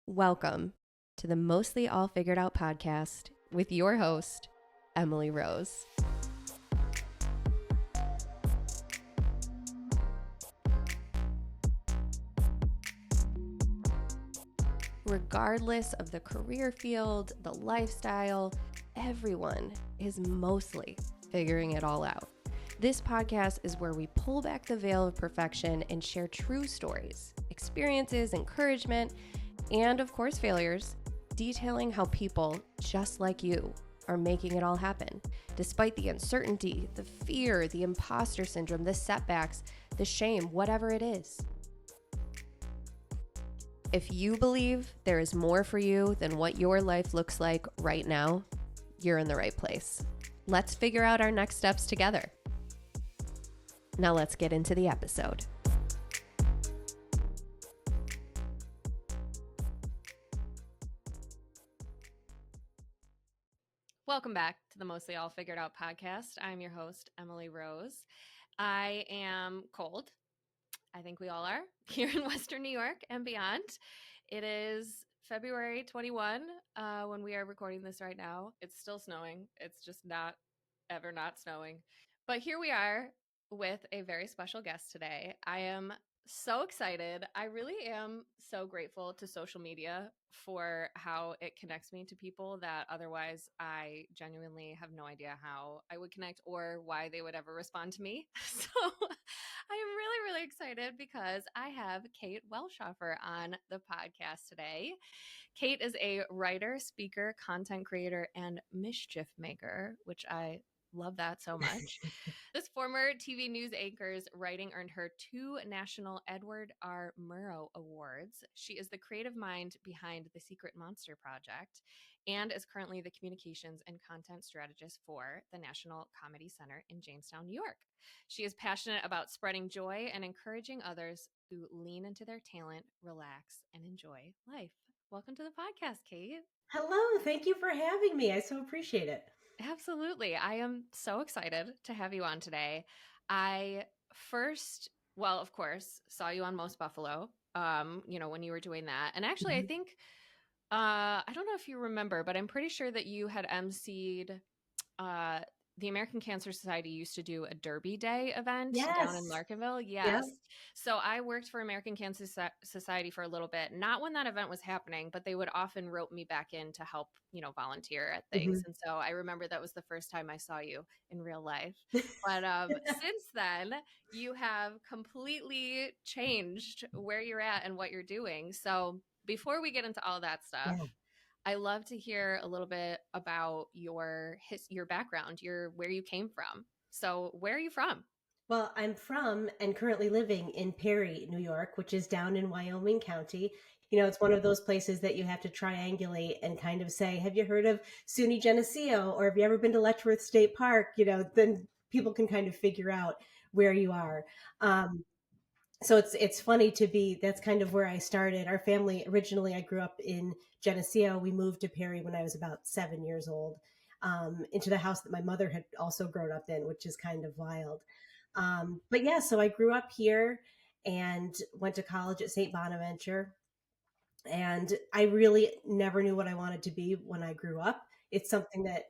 Welcome to the Mostly All Figured Out podcast with your host, Emily Rose. Regardless of the career field, the lifestyle, everyone is mostly figuring it all out. This podcast is where we pull back the veil of perfection and share true stories, experiences, encouragement, and of course failures, detailing how people just like you are making it all happen, despite the uncertainty, the fear, the imposter syndrome, the setbacks, the shame, whatever it is. If you believe there is more for you than what your life looks like right now, you're in the right place. Let's figure out our next steps together. Now let's get into the episode. Welcome back to the Mostly All Figured Out podcast. I'm your host, Emily Rose. I am cold. I think we all are here in Western New York and beyond. It is February 21 when we are recording this right now. It's still snowing. It's just not ever not snowing. But here we are with a very special guest today. I am so excited. I really am so grateful to social media for how it connects me to people that otherwise I genuinely have no idea how I would connect or why they would ever respond to me. So I am really, really excited because I have Kate Welshofer on the podcast today. Kate is a writer, speaker, content creator, and mischief maker, which I love that so much. This former TV news anchor's writing earned her 2 national Edward R. Murrow Awards. She is the creative mind behind the Secret Monster Project and is currently the Communications and Content Strategist for the National Comedy Center in Jamestown, New York. She is passionate about spreading joy and encouraging others who lean into their talent, relax, and enjoy life. Welcome to the podcast, Kate. Hello, thank you for having me. I so appreciate it. Absolutely. I am so excited to have you on today. I first, well, of course, saw you on Most Buffalo, when you were doing that. And actually, I think, I don't know if you remember, but I'm pretty sure that you had emceed the American Cancer Society used to do a Derby Day event down in Yes. Larkinville. Yep. Yes. So I worked for American Cancer Society for a little bit, not when that event was happening, but they would often rope me back in to help, volunteer at things. And so I remember that was the first time I saw you in real life. But since then, you have completely changed where you're at and what you're doing. So before we get into all that stuff, Yeah. I love to hear a little bit about your background, where you came from. So where are you from? Well, I'm from and currently living in Perry, New York, which is down in Wyoming County. It's one of those places that you have to triangulate and kind of say, have you heard of SUNY Geneseo, or have you ever been to Letchworth State Park? Then people can kind of figure out where you are. So it's funny to be, that's kind of where I started. Our family, originally I grew up in Geneseo. We moved to Perry when I was about 7 years old, into the house that my mother had also grown up in, which is kind of wild. But yeah, so I grew up here and went to college at St. Bonaventure. And I really never knew what I wanted to be when I grew up. It's something that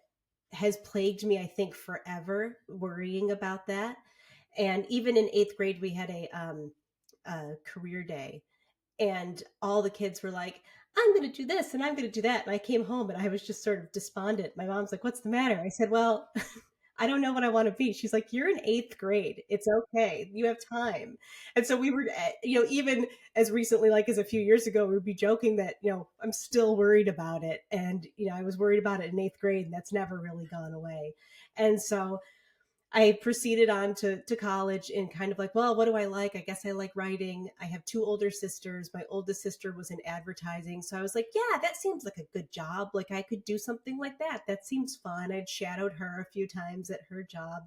has plagued me, I think, forever, worrying about that. And even in 8th grade, we had a career day, and all the kids were like, I'm going to do this and I'm going to do that. And I came home and I was just sort of despondent. My mom's like, what's the matter? I said, well, I don't know what I want to be. She's like, you're in 8th grade. It's okay. You have time. And so we were, even as recently, like as a few years ago, we would be joking that, I'm still worried about it. And, I was worried about it in 8th grade, and that's never really gone away. And so I proceeded on to college and kind of like, well, what do I like? I guess I like writing. I have 2 older sisters. My oldest sister was in advertising. So I was like, yeah, that seems like a good job. Like I could do something like that. That seems fun. I'd shadowed her a few times at her job.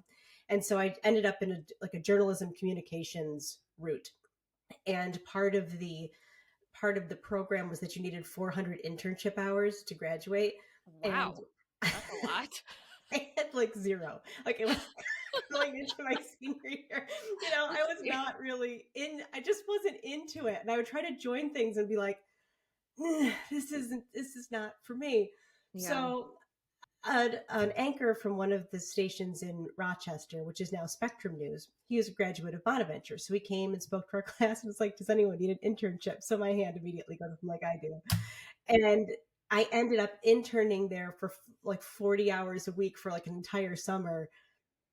And so I ended up in a journalism communications route. And part of the program was that you needed 400 internship hours to graduate. Wow, And that's a lot. I had like 0. Like it was going into my senior year. I was not really I just wasn't into it. And I would try to join things and be like, this is not for me. Yeah. So an anchor from one of the stations in Rochester, which is now Spectrum News, he is a graduate of Bonaventure. So he came and spoke to our class and was like, does anyone need an internship? So my hand immediately goes up, I'm like, I do. And I ended up interning there for like 40 hours a week for like an entire summer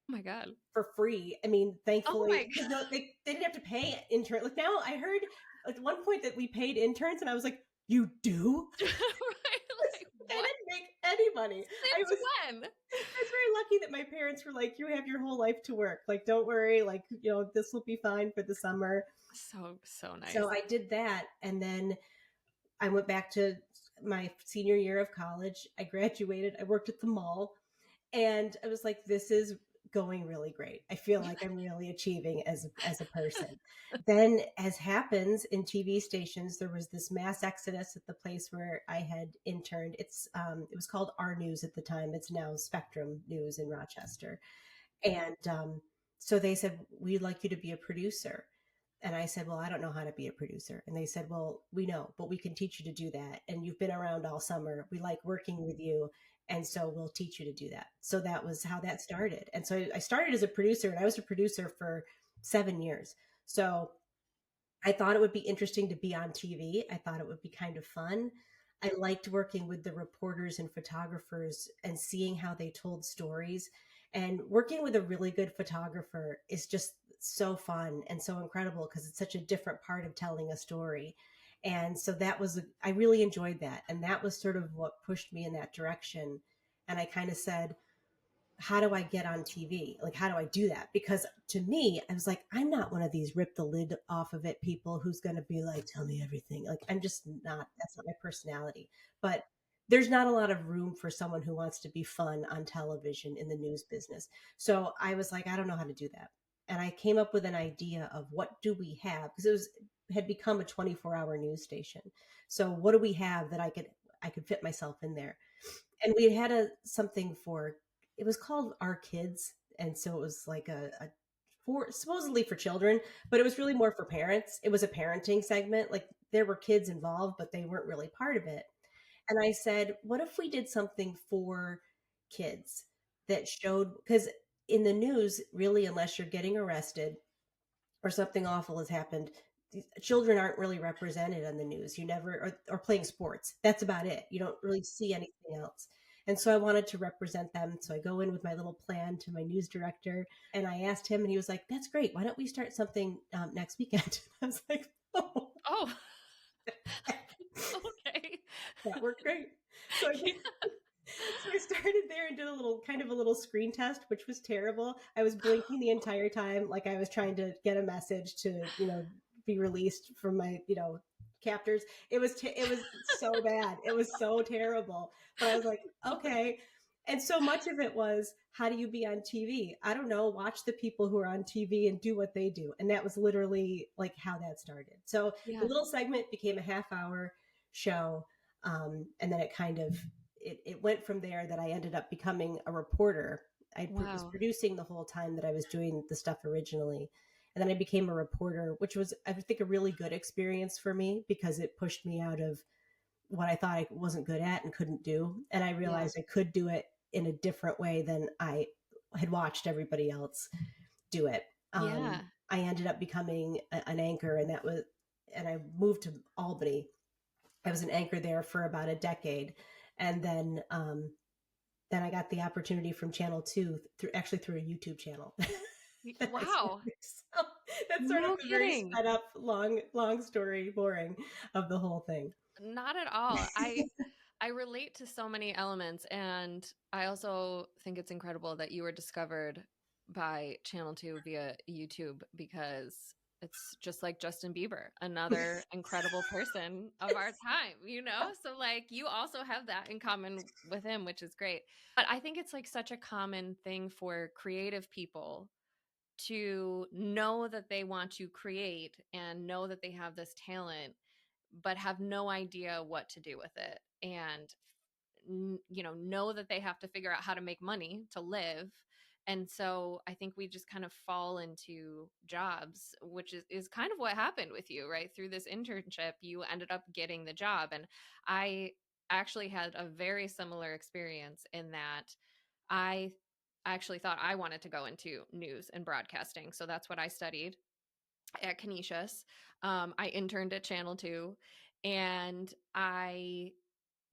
Oh my God. for free. I mean, Oh thankfully, my because no, they didn't have to pay intern. Like now, I heard at one point that we paid interns, and I was like, "You do?" God. Right? Like, I what? didn't make any money. Since when? I was very lucky that my parents were like, "You have your whole life to work. Like, don't worry. Like, this will be fine for the summer." So So nice. I did that, and then I went back to my senior year of college. I graduated. I worked at the mall. And I was like, this is going really great. I feel like I'm really achieving as a person. Then, as happens in TV stations, there was this mass exodus at the place where I had interned. It was called R News at the time. It's now Spectrum News in Rochester. And so they said, we'd like you to be a producer. And I said, well, I don't know how to be a producer. And they said, well, we know, but we can teach you to do that. And you've been around all summer. We like working with you. And so we'll teach you to do that. So that was how that started. And so I started as a producer, and I was a producer for 7 years. So I thought it would be interesting to be on TV. I thought it would be kind of fun. I liked working with the reporters and photographers and seeing how they told stories. And working with a really good photographer is just so fun and so incredible because it's such a different part of telling a story. And so I really enjoyed that. And that was sort of what pushed me in that direction. And I kind of said, how do I get on TV? Like, how do I do that? Because to me, I was like, I'm not one of these rip the lid off of it people who's going to be like, tell me everything. Like, I'm just not, that's not my personality. But there's not a lot of room for someone who wants to be fun on television in the news business. So I was like, I don't know how to do that. And I came up with an idea of what do we have? Because had become a 24-hour news station. So what do we have that I could fit myself in there? And we had something for, it was called Our Kids, and so it was like a for supposedly for children, but it was really more for parents. It was a parenting segment. Like there were kids involved, but they weren't really part of it. And I said, what if we did something for kids that showed, because in the news, really, unless you're getting arrested or something awful has happened, children aren't really represented on the news. You never, or playing sports. That's about it. You don't really see anything else. And so I wanted to represent them. So I go in with my little plan to my news director, and I asked him, and he was like, that's great. Why don't we start something next weekend? I was like, oh, Oh, okay. that worked great. So Yeah. so I started there and did a little screen test, which was terrible. I was blinking the entire time, like I was trying to get a message to, be released from my, captors. It was so bad. It was so terrible. But I was like, okay. And so much of it was, how do you be on TV? I don't know. Watch the people who are on TV and do what they do. And that was literally like how that started. So the Yeah. little segment became a half hour show. And then it went from there that I ended up becoming a reporter. Was Wow. producing the whole time that I was doing the stuff originally. And then I became a reporter, which was, I think, a really good experience for me because it pushed me out of what I thought I wasn't good at and couldn't do. And I Yeah. realized I could do it in a different way than I had watched everybody else do it. Yeah. I ended up becoming an anchor, and I moved to Albany. I was an anchor there for about a decade. And then I got the opportunity from Channel 2 through a YouTube channel. that I Wow. started. So that's sort of No the very kidding. sped up, long story, boring of the whole thing. Not at all. I relate to so many elements, and I also think it's incredible that you were discovered by Channel 2 via YouTube because it's just like Justin Bieber, another incredible person of our time, you know? So like you also have that in common with him, which is great. But I think it's like such a common thing for creative people to know that they want to create and know that they have this talent but have no idea what to do with it, and know that they have to figure out how to make money to live, And so I think we just kind of fall into jobs, which is kind of what happened with you, right? Through this internship, you ended up getting the job. And I actually had a very similar experience in that I actually thought I wanted to go into news and broadcasting. So that's what I studied at Canisius. I interned at Channel 2, and I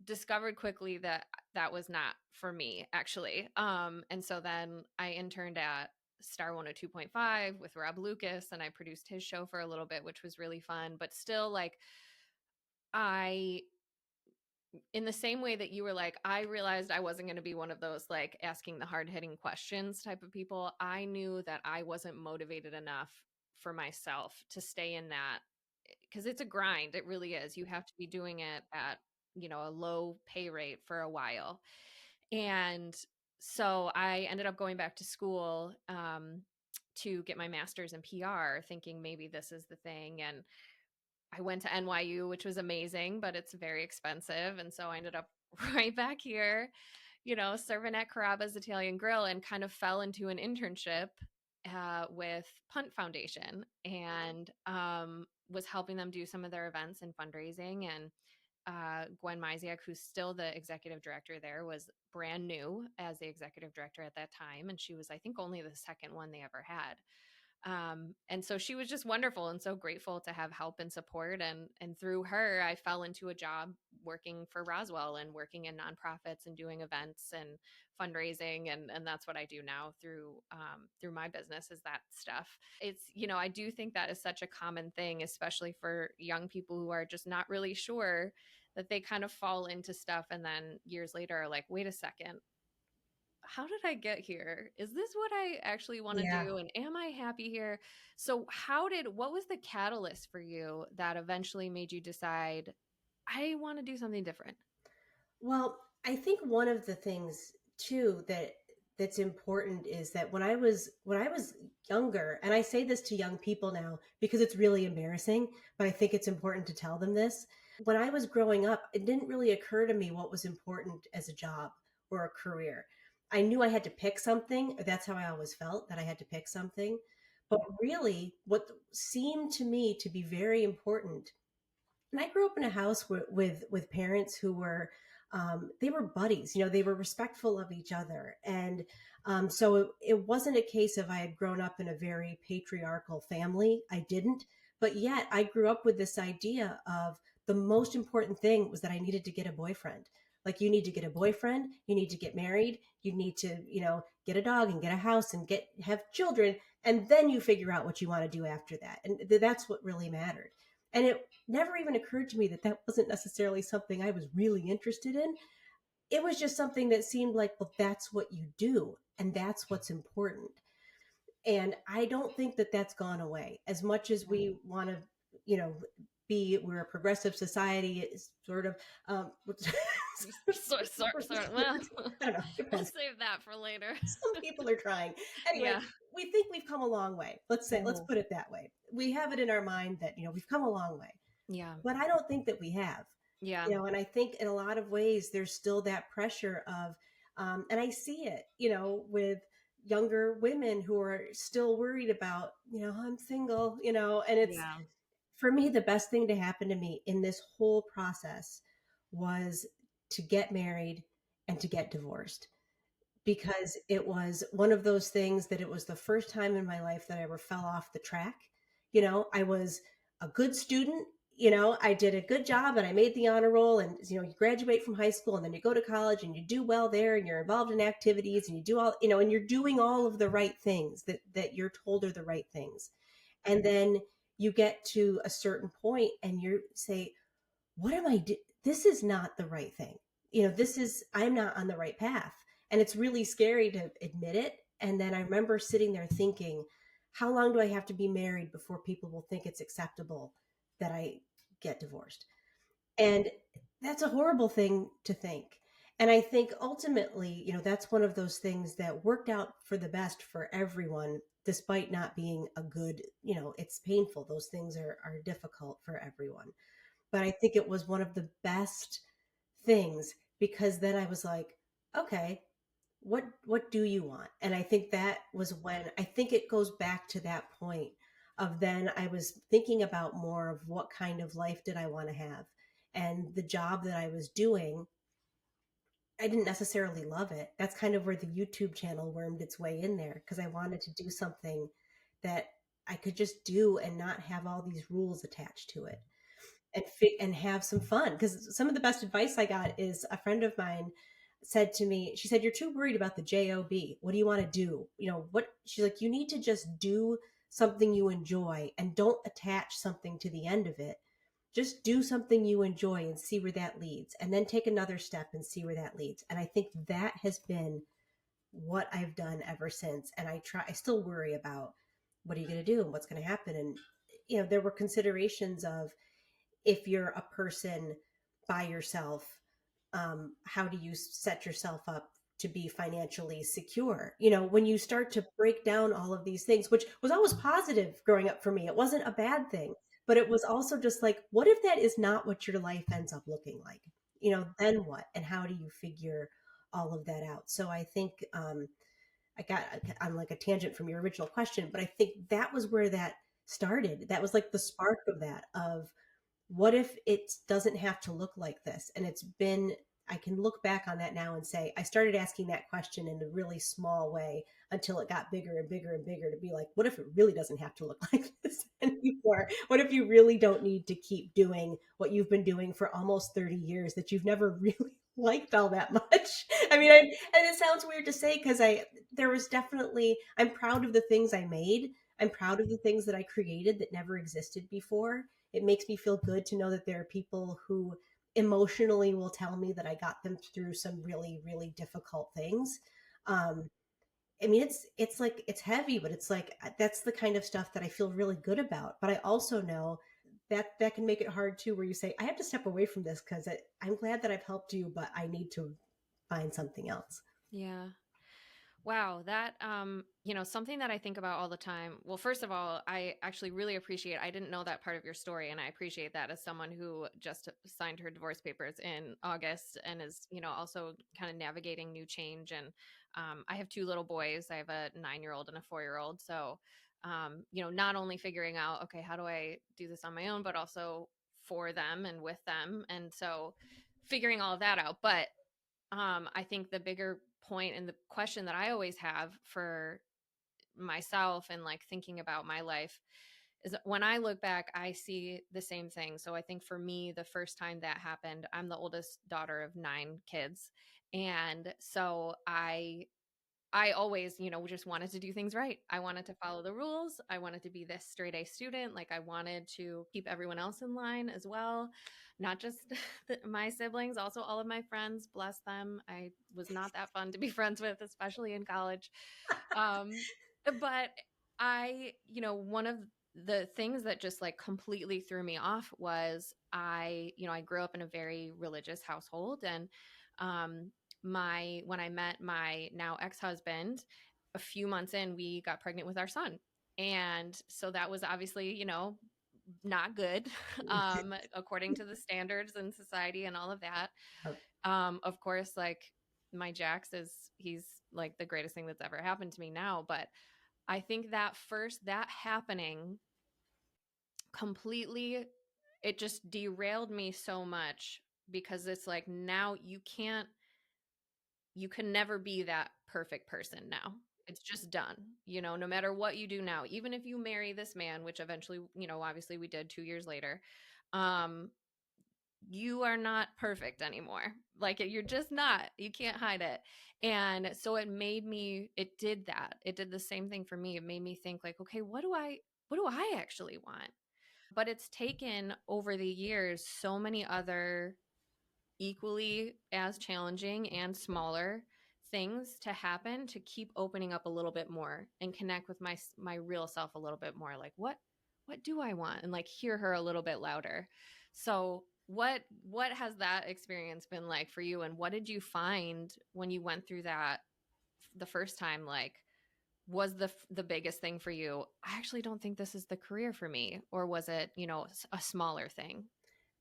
discovered quickly that that was not for me, actually. And so then I interned at Star 102.5 with Rob Lucas, and I produced his show for a little bit, which was really fun. But still, like, I, in the same way that you were like, I realized I wasn't going to be one of those like asking the hard hitting questions type of people. I knew that I wasn't motivated enough for myself to stay in that, because it's a grind. It really is. You have to be doing it at, a low pay rate for a while. And so I ended up going back to school to get my master's in PR, thinking maybe this is the thing. And I went to NYU, which was amazing, but it's very expensive. And so I ended up right back here, serving at Carrabba's Italian Grill, and kind of fell into an internship with Punt Foundation, and was helping them do some of their events and fundraising. And Gwen Myziak, who's still the executive director there, was brand new as the executive director at that time. And she was, I think, only the second one they ever had. And so she was just wonderful and so grateful to have help and support. And through her, I fell into a job working for Roswell and working in nonprofits and doing events and fundraising. And that's what I do now through my business, is that stuff. It's, I do think that is such a common thing, especially for young people who are just not really sure, that they kind of fall into stuff. And then years later are like, wait a second, how did I get here? Is this what I actually want to Yeah. do? And am I happy here? So, what was the catalyst for you that eventually made you decide, I want to do something different? Well, I think one of the things too that's important is that when I was younger, and I say this to young people now because it's really embarrassing, but I think it's important to tell them this. When I was growing up, it didn't really occur to me what was important as a job or a career. I knew I had to pick something. That's how I always felt, that I had to pick something. But really, what seemed to me to be very important, and I grew up in a house with parents who were they were buddies. They were respectful of each other, and so it wasn't a case of I had grown up in a very patriarchal family. I didn't, but yet I grew up with this idea of the most important thing was that I needed to get a boyfriend. Like, you need to get a boyfriend, you need to get married, you need to get a dog and get a house and have children, and then you figure out what you want to do after that, and that's what really mattered. And it never even occurred to me that that wasn't necessarily something I was really interested in. It was just something that seemed like, well, that's what you do, and that's what's important. And I don't think that that's gone away. As much as we want to, you know, we're a progressive society, it's sort of, Well, I don't know, we'll depends. save that for later. Some people are trying. Anyway, Yeah. we think we've come a long way. Let's Mhm. put it that way. We have it in our mind that, we've come a long way, Yeah. but I don't think that we have. Yeah. And I think in a lot of ways there's still that pressure of and I see it, with younger women who are still worried about, I'm single, and it's, Yeah. for me, the best thing to happen to me in this whole process was to get married and to get divorced, because it was one of those things that it was the first time in my life that I ever fell off the track. I was a good student. I did a good job and I made the honor roll. And, you graduate from high school and then you go to college and you do well there and you're involved in activities and you do all, and you're doing all of the right things that you're told are the right things. And then you get to a certain point and you say, what am I doing? This is not the right thing. I'm not on the right path. And it's really scary to admit it. And then I remember sitting there thinking, how long do I have to be married before people will think it's acceptable that I get divorced? And that's a horrible thing to think. And I think ultimately, that's one of those things that worked out for the best for everyone, despite not being a good, it's painful. Those things are difficult for everyone. But I think it was one of the best things, because then I was like, okay, what do you want? And I think that was when, I think it goes back to that point of, then I was thinking about more of what kind of life did I want to have. And the job that I was doing, I didn't necessarily love it. That's kind of where the YouTube channel wormed its way in there, because I wanted to do something that I could just do and not have all these rules attached to it, and have some fun. Because some of the best advice I got is, a friend of mine said to me, she said, "You're too worried about the job. What do you want to do? What?" She's like, "You need to just do something you enjoy, and don't attach something to the end of it. Just do something you enjoy and see where that leads, and then take another step and see where that leads." And I think that has been what I've done ever since. And I still worry about, what are you going to do and what's going to happen. And there were considerations of, if you're a person by yourself, how do you set yourself up to be financially secure? When you start to break down all of these things, which was always positive growing up for me, it wasn't a bad thing, but it was also just like, what if that is not what your life ends up looking like? Then what? And how do you figure all of that out? So I think, I got on like a tangent from your original question, but I think that was where that started. That was like the spark of that, of, what if it doesn't have to look like this? And I can look back on that now and say, I started asking that question in a really small way, until it got bigger and bigger and bigger, to be like, what if it really doesn't have to look like this anymore? What if you really don't need to keep doing what you've been doing for almost 30 years, that you've never really liked all that much? I mean, and it sounds weird to say, because there was definitely, I'm proud of the things I made. I'm proud of the things that I created that never existed before. It makes me feel good to know that there are people who emotionally will tell me that I got them through some really, really difficult things. Um, I mean, it's like, it's heavy, but it's like, that's the kind of stuff that I feel really good about. But I also know that that can make it hard too, where you say, I have to step away from this, because I'm glad that I've helped you, but I need to find something else. Yeah. Wow, that something that I think about all the time. Well, first of all, I actually really appreciate, I didn't know that part of your story, and I appreciate that, as someone who just signed her divorce papers in August, and is, also kind of navigating new change. And I have two little boys. I have a 9-year-old and a 4-year-old. So not only figuring out, okay, how do I do this on my own, but also for them and with them. And so figuring all of that out. But I think the bigger point, and the question that I always have for myself, and like thinking about my life, is that when I look back, I see the same thing. So I think for me, the first time that happened, I'm the oldest daughter of 9 kids. And so I always, just wanted to do things right. I wanted to follow the rules. I wanted to be this straight A student. Like, I wanted to keep everyone else in line as well, not just my siblings, also all of my friends, bless them. I was not that fun to be friends with, especially in college. Um, but one of the things that just like completely threw me off was, I grew up in a very religious household. And um, when I met my now ex-husband, a few months in, we got pregnant with our son. And so that was obviously, not good, according to the standards in society and all of that. Of course, like, my Jax he's like the greatest thing that's ever happened to me now. But I think that happening completely, it just derailed me so much, because it's like, now you can never be that perfect person now. It's just done, no matter what you do now, even if you marry this man, which eventually, obviously we did 2 years later. Um, you are not perfect anymore. Like, you're just not. You can't hide it. And so it did that. It did the same thing for me. It made me think, like, okay, what do I actually want? But it's taken over the years so many other equally as challenging and smaller things to happen, to keep opening up a little bit more and connect with my real self a little bit more. Like, what do I want? And like, hear her a little bit louder. So what has that experience been like for you, and what did you find when you went through that the first time? Like, was the biggest thing for you, I actually don't think this is the career for me? Or was it, a smaller thing?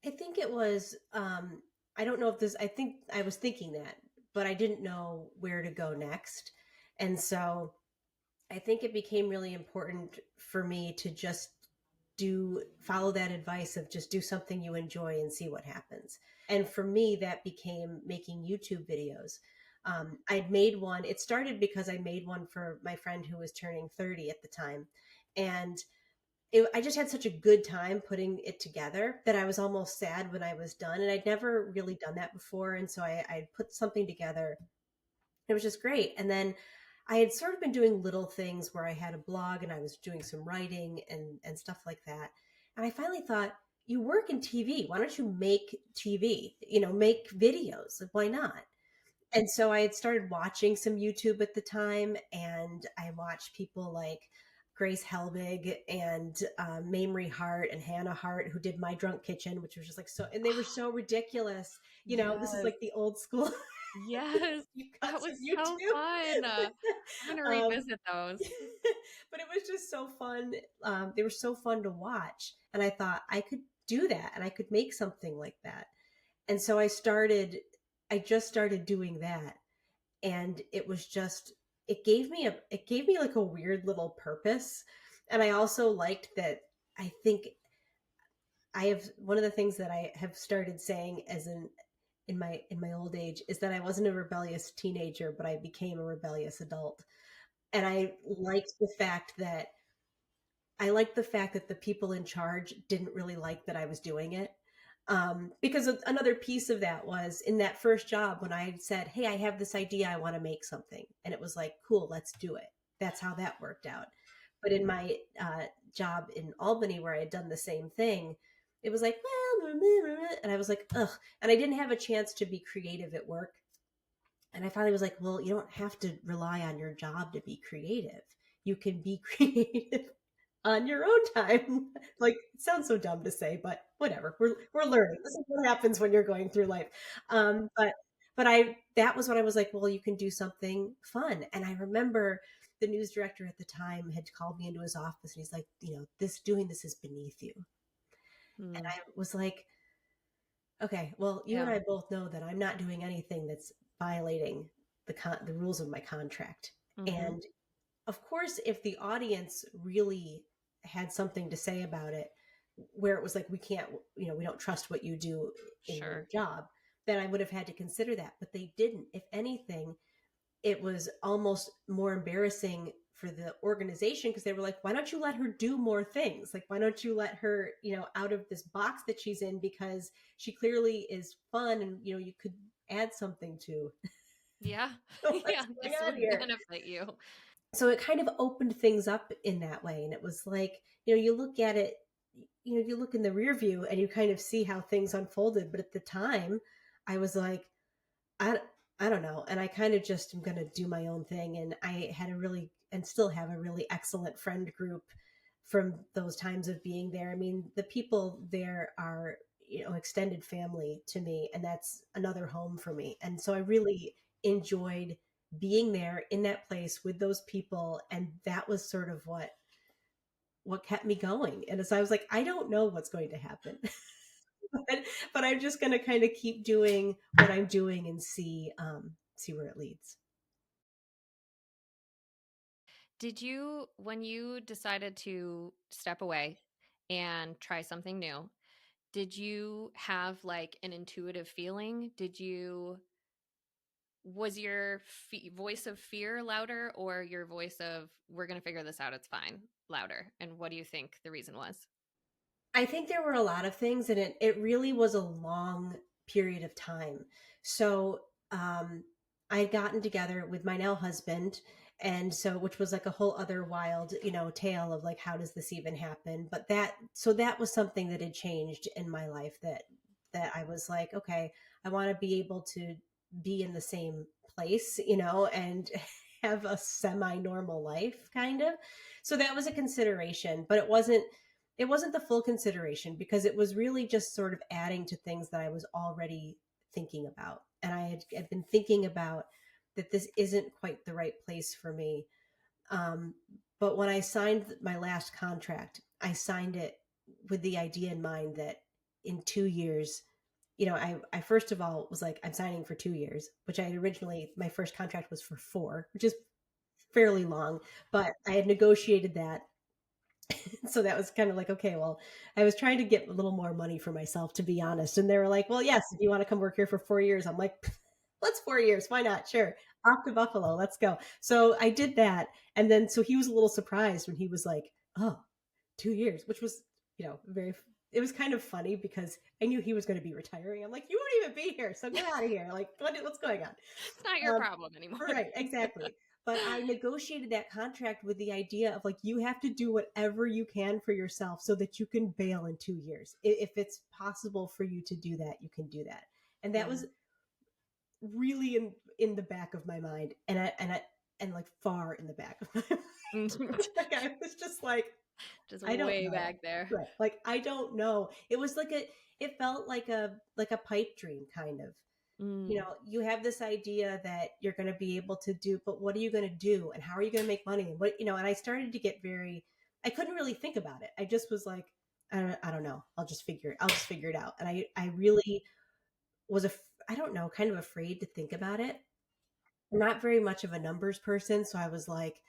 I think it was, I don't know if this, I think I was thinking that. but I didn't know where to go next. And so I think it became really important for me to just follow that advice of just do something you enjoy and see what happens. And for me, that became making YouTube videos. I'd made one. It started because I made one for my friend who was turning 30 at the time. And I just had such a good time putting it together that I was almost sad when I was done. And I'd never really done that before. And so I put something together. It was just great. And then I had sort of been doing little things where I had a blog and I was doing some writing and stuff like that. And I finally thought, you work in TV. Why don't you make TV? Make videos. Like, why not? And so I had started watching some YouTube at the time, and I watched people like Grace Helbig and Mamrie Hart and Hannah Hart, who did My Drunk Kitchen, which was just like so, and they were so ridiculous. This is Yes. like the old school Yes. you That cuts of was so YouTube. fun. I'm gonna um, revisit those. but it was just so fun. They were so fun to watch, and I thought I could do that, and I could make something like that. And so I just started doing that, and it gave me like a weird little purpose. And I also liked that. I think I have one of the things that I have started saying in my old age is that I wasn't a rebellious teenager, but I became a rebellious adult. And I liked the fact that the people in charge didn't really like that I was doing it. Because another piece of that was in that first job when I said, "Hey, I have this idea. I want to make something," and it was like, "Cool, let's do it." That's how that worked out. But in my job in Albany, where I had done the same thing, it was like, well, and I was like, ugh, and I didn't have a chance to be creative at work. And I finally was like, well, you don't have to rely on your job to be creative. You can be creative on your own time. Like, it sounds so dumb to say, but whatever. We're learning. This is what happens when you're going through life. But I that was when I was like, well, you can do something fun. And I remember the news director at the time had called me into his office, and he's like, doing this is beneath you. And Hmm. I was like, okay, well, you and Yeah. I both know that I'm not doing anything that's violating the rules of my contract. Mm-hmm. And of course, if the audience really had something to say about it, where it was like, we can't, we don't trust what you do in your Sure. job, then I would have had to consider that. But they didn't. If anything, it was almost more embarrassing for the organization because they were like, why don't you let her do more things? Like, why don't you let her, out of this box that she's in, because she clearly is fun and, you could add something to Yeah. what's Yeah. going This on would here. benefit you. So it kind of opened things up in that way. And it was like, you look at it, you look in the rear view and you kind of see how things unfolded. But at the time, I was like, I, I don't know. And I kind of just am going to do my own thing. And I had and still have a really excellent friend group from those times of being there. I mean, the people there are, extended family to me, and that's another home for me. And so I really enjoyed being there in that place with those people. And that was sort of what kept me going. And as I was like, I don't know what's going to happen. but I'm just going to kind of keep doing what I'm doing and see where it leads. Did you, when you decided to step away and try something new, did you have like an intuitive feeling? Was your voice of fear louder, or your voice of, we're going to figure this out, it's fine, louder? And what do you think the reason was? I think there were a lot of things, and it really was a long period of time. So I had gotten together with my now husband, and so which was like a whole other wild, tale of like, how does this even happen? But that was something that had changed in my life, that I was like, okay, I want to be able to be in the same place, and have a semi-normal life kind of. So that was a consideration, but it wasn't the full consideration, because it was really just sort of adding to things that I was already thinking about. And had been thinking about that this isn't quite the right place for me. Um, but when I signed my last contract, I signed it with the idea in mind that in 2 years, I first of all was like, I'm signing for 2 years, which I originally, my first contract was for 4, which is fairly long, but I had negotiated that. So that was kind of like, okay, well, I was trying to get a little more money for myself, to be honest. And they were like, well, yes, if you want to come work here for 4 years, I'm like, let's 4 years. Why not? Sure. Off to Buffalo. Let's go. So I did that. And then, so he was a little surprised when he was like, oh, 2 years, which was, it was kind of funny because I knew he was going to be retiring. I'm like, you won't even be here. So get out of here. Like, what's going on? It's not your problem anymore. Right. Exactly. But I negotiated that contract with the idea of like, you have to do whatever you can for yourself so that you can bail in 2 years. If it's possible for you to do that, you can do that. And that was really in the back of my mind, and like far in the back of my mind. Like, I was just like, just I don't way know. back there. Right. Like, I don't know. It was like it felt like a pipe dream kind of. You have this idea that you're going to be able to do, but what are you going to do, and how are you going to make money, and what, and I started to get I couldn't really think about it. I just was like, I don't know. I'll just figure it out. And I really was I don't know, kind of afraid to think about it. I'm not very much of a numbers person. So I was like,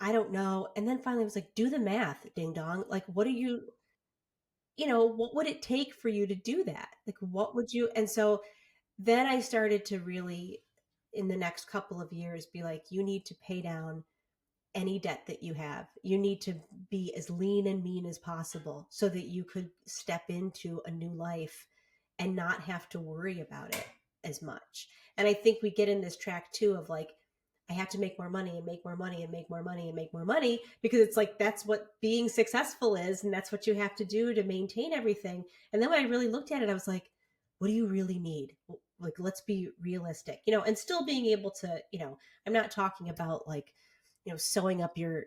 I don't know. And then finally I was like, do the math, ding dong. Like, what would it take for you to do that? Like, what would you, and so then I started to really, in the next couple of years, be like, you need to pay down any debt that you have. You need to be as lean and mean as possible so that you could step into a new life and not have to worry about it as much. And I think we get in this track too of like, I have to make more money and make more money and make more money and make more money, because it's like, that's what being successful is. And that's what you have to do to maintain everything. And then when I really looked at it, I was like, what do you really need? Like, let's be realistic, and still being able to, I'm not talking about like, sewing up your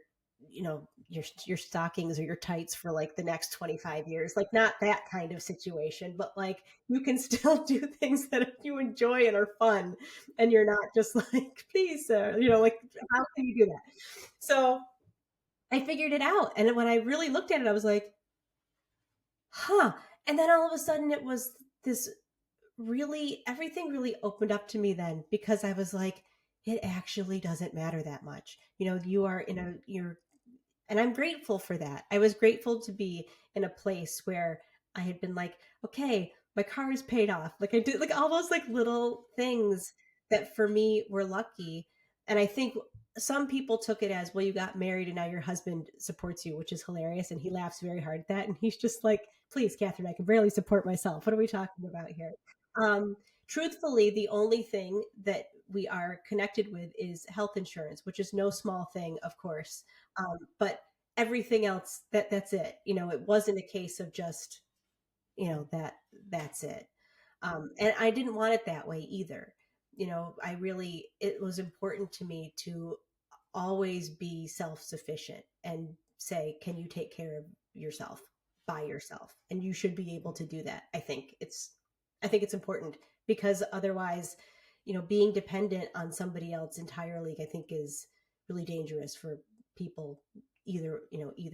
stockings or your tights for like the next 25 years, like not that kind of situation, but like you can still do things that you enjoy and are fun, and you're not just like, please, like, how can you do that? So I figured it out, and when I really looked at it, I was like, huh. And then all of a sudden it was this really, everything really opened up to me then, because I was like, it actually doesn't matter that much. You are and I'm grateful for that. I was grateful to be in a place where I had been like, okay, my car is paid off. Like, I did like all those like little things that for me were lucky. And I think some people took it as, well, you got married and now your husband supports you, which is hilarious. And he laughs very hard at that. And he's just like, please, Catherine, I can barely support myself. What are we talking about here? Um, Truthfully, the only thing that we are connected with is health insurance, which is no small thing, of course. But everything else, that's it. It wasn't a case of just, that's it. And I didn't want it that way either. It was important to me to always be self-sufficient and say, can you take care of yourself by yourself? And you should be able to do that. I think it's important, because otherwise, being dependent on somebody else entirely, I think, is really dangerous for people either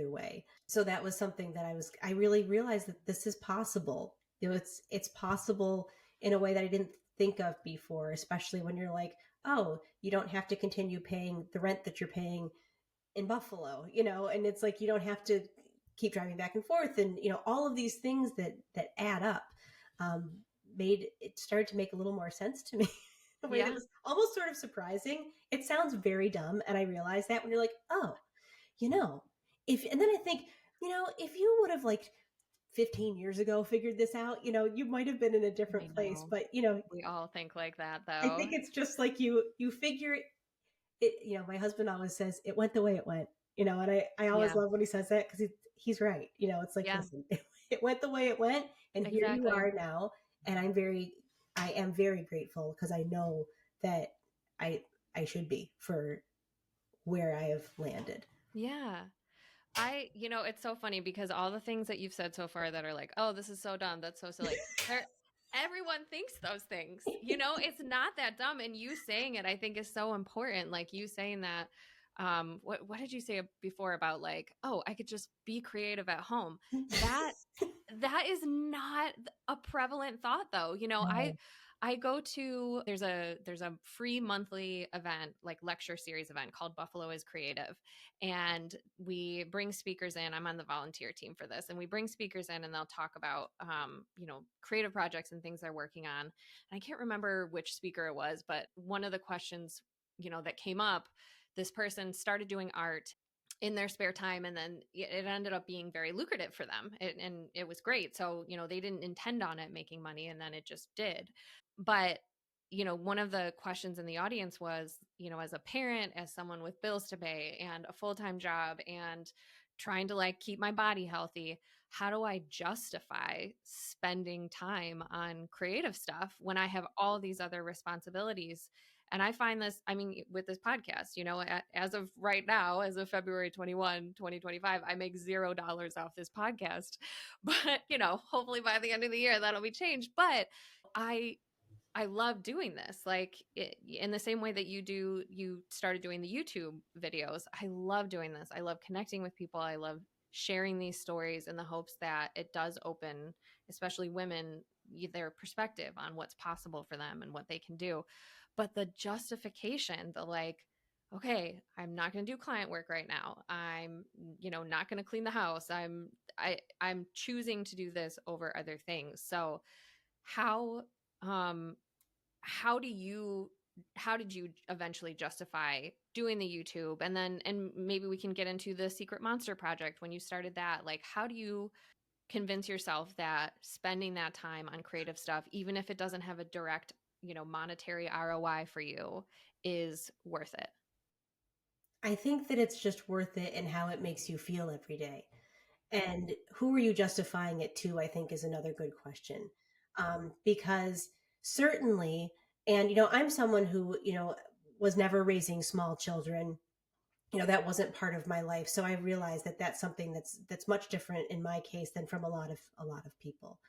way. So that was something that I really realized that this is possible. It's possible in a way that I didn't think of before, especially when you're like, oh, you don't have to continue paying the rent that you're paying in Buffalo, and it's like, you don't have to keep driving back and forth, and all of these things that add up. Made it started to make a little more sense to me in a way that was almost sort of surprising. It sounds very dumb, and I realize that when you're like, oh, and then I think, if you would have like 15 years ago figured this out, you might have been in a different place. But we all think like that, though. I think it's just like you figure it. My husband always says it went the way it went, and I always love when he says that, because he's right. It's like, listen, it went the way it went, and here you are now. And I am very grateful, because I know that I should be for where I have landed. Yeah. It's so funny, because all the things that you've said so far that are like, oh, this is so dumb, that's so silly. Everyone thinks those things, it's not that dumb. And you saying it, I think, is so important. Like you saying that, what did you say before about like, oh, I could just be creative at home? That that is not a prevalent thought though. You know, No. I go to there's a free monthly event, like lecture series event called Buffalo is Creative. And we bring speakers in. I'm on the volunteer team for this, and we bring speakers in and they'll talk about creative projects and things they're working on. And I can't remember which speaker it was, but one of the questions, that came up, this person started doing art in their spare time, and then it ended up being very lucrative for them, and it was great. So they didn't intend on it making money, and then it just did. But one of the questions in the audience was, as a parent, as someone with bills to pay and a full-time job and trying to like keep my body healthy, how do I justify spending time on creative stuff when I have all these other responsibilities? And I find this, I mean, with this podcast, as of right now, as of February 21, 2025, I make $0 off this podcast. But, hopefully by the end of the year, that'll be changed. But I love doing this. Like in the same way that you started doing the YouTube videos. I love doing this. I love connecting with people. I love sharing these stories in the hopes that it does open, especially women, their perspective on what's possible for them and what they can do. But the justification, the like, okay, I'm not going to do client work right now. I'm, not going to clean the house. I'm choosing to do this over other things. So how um how do you how did you eventually justify doing the YouTube, and maybe we can get into the Secret Monster project when you started that? Like, how do you convince yourself that spending that time on creative stuff, even if it doesn't have a direct, monetary ROI for you, is worth it? I think that it's just worth it and how it makes you feel every day. And who are you justifying it to, I think is another good question. Because certainly, and, I'm someone who, was never raising small children. That wasn't part of my life. So I realized that that's something that's much different in my case than from a lot of people.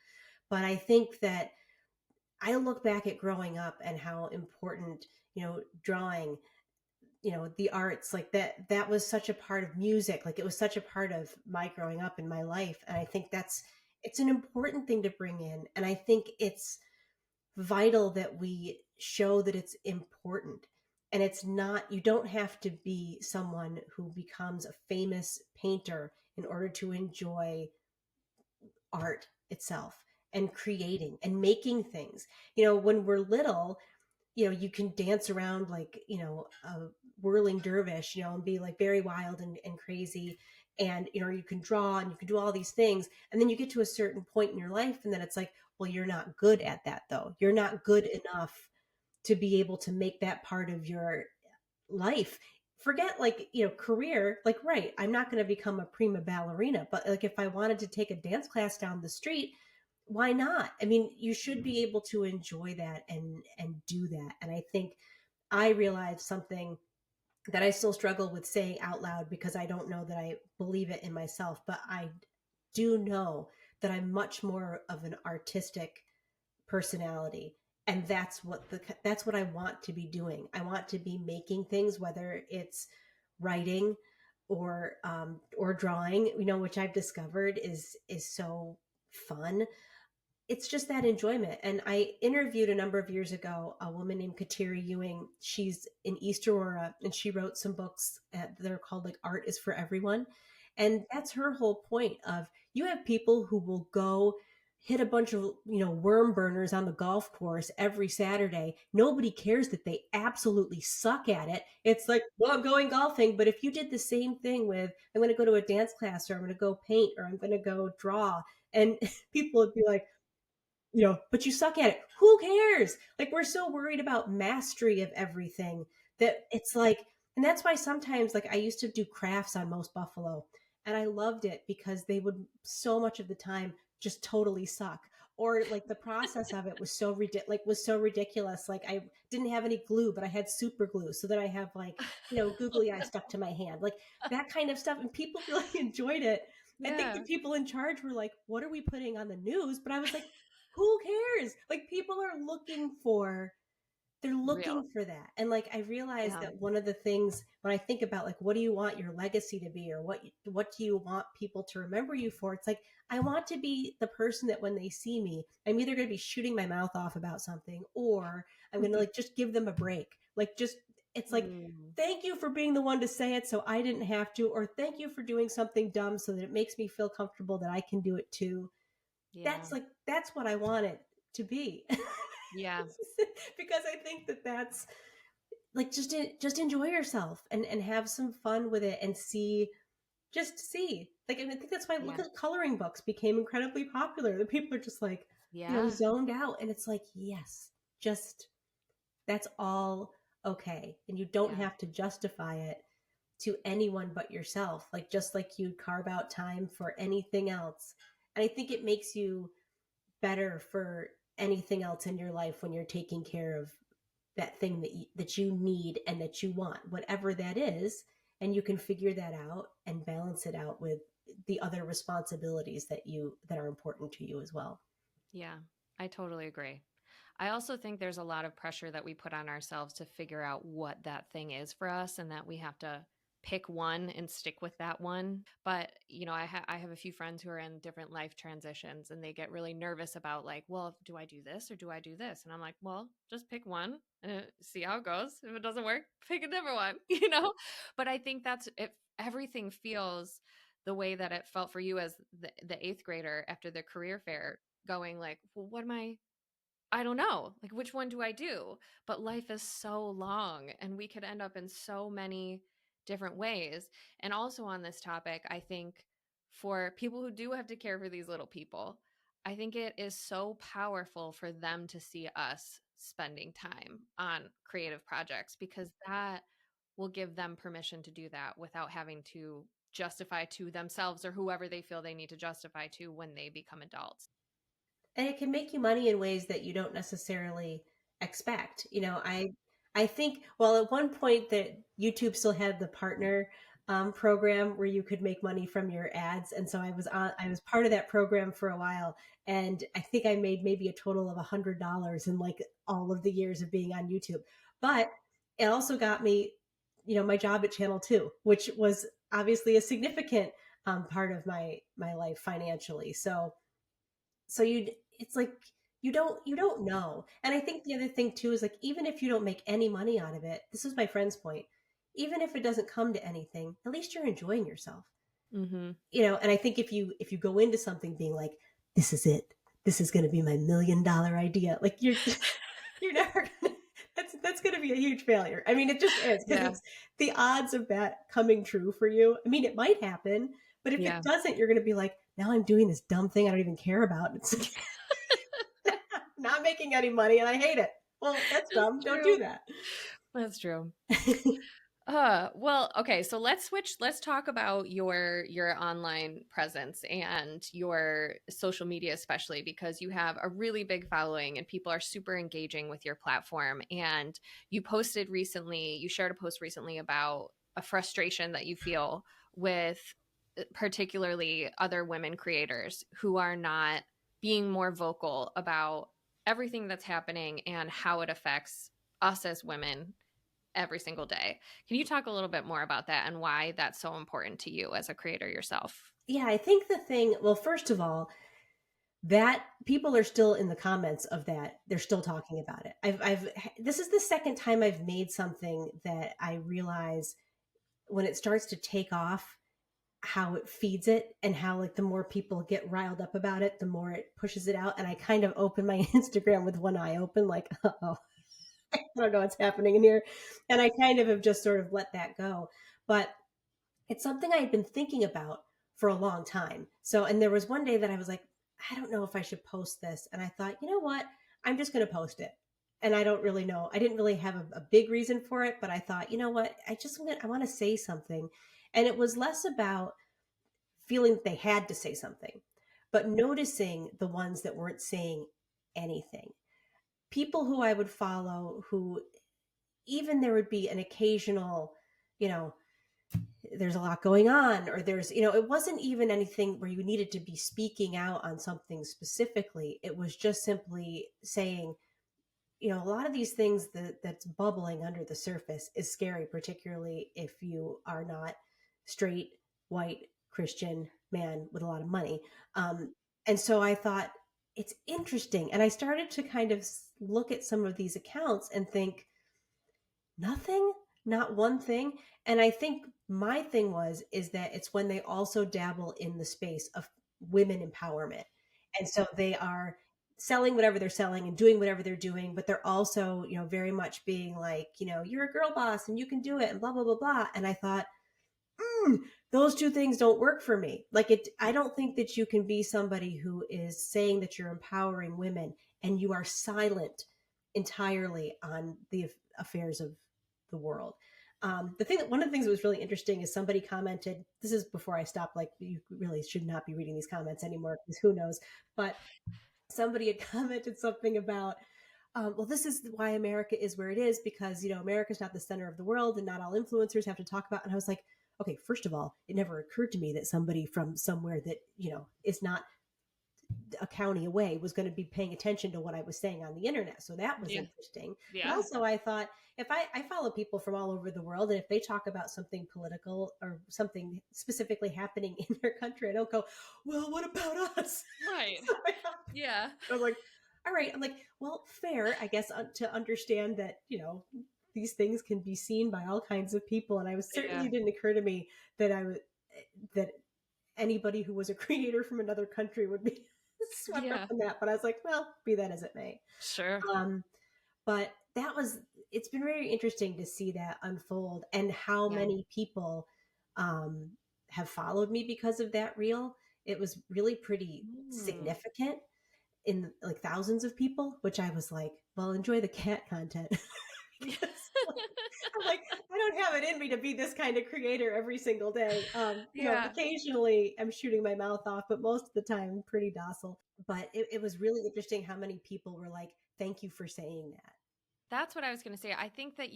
But I think that I look back at growing up and how important, drawing, the arts, like that was such a part of music. Like it was such a part of my growing up in my life. And I think it's an important thing to bring in. And I think it's vital that we show that it's important. And it's not, you don't have to be someone who becomes a famous painter in order to enjoy art itself and creating and making things. When we're little, you can dance around like, a whirling dervish, and be like very wild and crazy. And, you can draw and you can do all these things. And then you get to a certain point in your life. And then it's like, well, you're not good at that though. You're not good enough to be able to make that part of your life. Forget like, career, like, right. I'm not going to become a prima ballerina, but like if I wanted to take a dance class down the street, why not? I mean, you should be able to enjoy that and do that. And I think I realized something that I still struggle with saying out loud because I don't know that I believe it in myself, but I do know that I'm much more of an artistic personality, and that's what I want to be doing. I want to be making things, whether it's writing or drawing, which I've discovered is so fun. It's just that enjoyment. And I interviewed a number of years ago a woman named Kateri Ewing. She's in East Aurora, and she wrote some books that are called like Art is for Everyone. And that's her whole point of, you have people who will go hit a bunch of, worm burners on the golf course every Saturday. Nobody cares that they absolutely suck at it. It's like, well, I'm going golfing. But if you did the same thing with, I'm going to go to a dance class, or I'm going to go paint, or I'm going to go draw, and people would be like, but you suck at it. Who cares? Like, we're so worried about mastery of everything that it's like, and that's why sometimes, like, I used to do crafts on Most Buffalo, and I loved it because they would so much of the time just totally suck. Or like the process of it was so ridiculous. Like, I didn't have any glue, but I had super glue, so that I have like, googly eye stuck to my hand, like that kind of stuff. And people really enjoyed it. I think Yeah. the people in charge were like, what are we putting on the news? But I was like, who cares? Like, people are looking for they're Real. looking for that. And like I realized Yeah. that one of the things when I think about like what do you want your legacy to be, or what do you want people to remember you for, it's like I want to be the person that when they see me, I'm either going to be shooting my mouth off about something, or I'm going to like just give them a break. Like just it's like Mm, thank you for being the one to say it so I didn't have to, or thank you for doing something dumb so that it makes me feel comfortable that I can do it too. yeah. That's what I want it to be. Yeah. Because I think that that's like just enjoy yourself and have some fun with it and see like, and I think that's why look Yeah. at coloring books became incredibly popular. The people are just like Yeah. zoned out, and it's like yes, just that's all okay, and you don't Yeah. have to justify it to anyone but yourself, like just like you'd carve out time for anything else. And I think it makes you better for anything else in your life when you're taking care of that thing that you need and that you want, whatever that is, and you can figure that out and balance it out with the other responsibilities that are important to you as well. Yeah. I totally agree. I also think there's a lot of pressure that we put on ourselves to figure out what that thing is for us and that we have to pick one and stick with that one. But, I have a few friends who are in different life transitions and they get really nervous about like, well, do I do this or do I do this? And I'm like, well, just pick one and see how it goes. If it doesn't work, pick a different one. But I think that's if everything feels the way that it felt for you as the eighth grader after the career fair going like, well, what am I don't know. Like, which one do I do? But life is so long and we could end up in so many different ways. And also on this topic, I think for people who do have to care for these little people, I think it is so powerful for them to see us spending time on creative projects because that will give them permission to do that without having to justify to themselves or whoever they feel they need to justify to when they become adults. And it can make you money in ways that you don't necessarily expect. I think, well, at one point that YouTube still had the partner program where you could make money from your ads, and so I was part of that program for a while, and I think I made maybe a total of $100 in like all of the years of being on YouTube. But it also got me, my job at Channel Two, which was obviously a significant part of my life financially. So it's like you don't know. And I think the other thing too is like even if you don't make any money out of it, this is my friend's point, even if it doesn't come to anything, at least you're enjoying yourself. Mm-hmm. And I think if you go into something being like this is it, this is going to be my $1 million idea, like you're never gonna, that's going to be a huge failure. I mean, it just is, because Yeah. it's the odds of that coming true for you. I mean, it might happen, but if it Yeah. doesn't, you're going to be like, now I'm doing this dumb thing I don't even care about. It's not making any money and I hate it. Well, that's That's dumb. Don't do true. that. That's true. Well, okay, so let's switch. Let's talk about your online presence and your social media, especially because you have a really big following and people are super engaging with your platform. And you shared a post recently about a frustration that you feel with particularly other women creators who are not being more vocal about everything that's happening and how it affects us as women every single day. Can you talk a little bit more about that and why that's so important to you as a creator yourself? Yeah, I think well, first of all, that people are still in the comments of that. They're still talking about it. This is the second time I've made something that I realize when it starts to take off, how it feeds it and how like the more people get riled up about it, the more it pushes it out. And I kind of open my Instagram with one eye open, like, oh, I don't know what's happening in here. And I kind of have just sort of let that go. But it's something I had been thinking about for a long time. So, and there was one day that I was like, I don't know if I should post this. And I thought, you know what? I'm just going to post it. And I don't really know. I didn't really have a big reason for it, but I thought, you know what? I want to say something. And it was less about feeling that they had to say something, but noticing the ones that weren't saying anything. People who I would follow who even there would be an occasional, you know, there's a lot going on, or it wasn't even anything where you needed to be speaking out on something specifically. It was just simply saying, a lot of these things that's bubbling under the surface is scary, particularly if you are not straight, white, Christian man with a lot of money. And so I thought it's interesting. And I started to kind of look at some of these accounts and think, nothing, not one thing. And I think my thing is that it's when they also dabble in the space of women empowerment. And so they are selling whatever they're selling and doing whatever they're doing, but they're also, very much being like, you're a girl boss and you can do it and blah, blah, blah, blah. And I thought, those two things don't work for me. I don't think that you can be somebody who is saying that you're empowering women and you are silent entirely on the affairs of the world. One of the things that was really interesting is somebody commented, this is before I stopped, like, you really should not be reading these comments anymore because who knows, but somebody had commented something about, well, this is why America is where it is because, America's not the center of the world and not all influencers have to talk about. And I was like, okay, first of all, it never occurred to me that somebody from somewhere that, is not a county away was going to be paying attention to what I was saying on the internet. So that was interesting. Yeah. But also I thought, if I follow people from all over the world, and if they talk about something political or something specifically happening in their country, I don't go, well, what about us? Right. So yeah. I'm like, all right. I'm like, well, fair, I guess, to understand that, these things can be seen by all kinds of people. And I was certainly didn't occur to me that that anybody who was a creator from another country would be swept up in that. But I was like, well, be that as it may. Sure. But it's been very interesting to see that unfold and how many people have followed me because of that reel. It was really pretty significant in like thousands of people, which I was like, well, enjoy the cat content. I'm like, I don't have it in me to be this kind of creator every single day. Occasionally I'm shooting my mouth off, but most of the time I'm pretty docile. But it was really interesting how many people were like, thank you for saying that. That's what I was going to say. I think that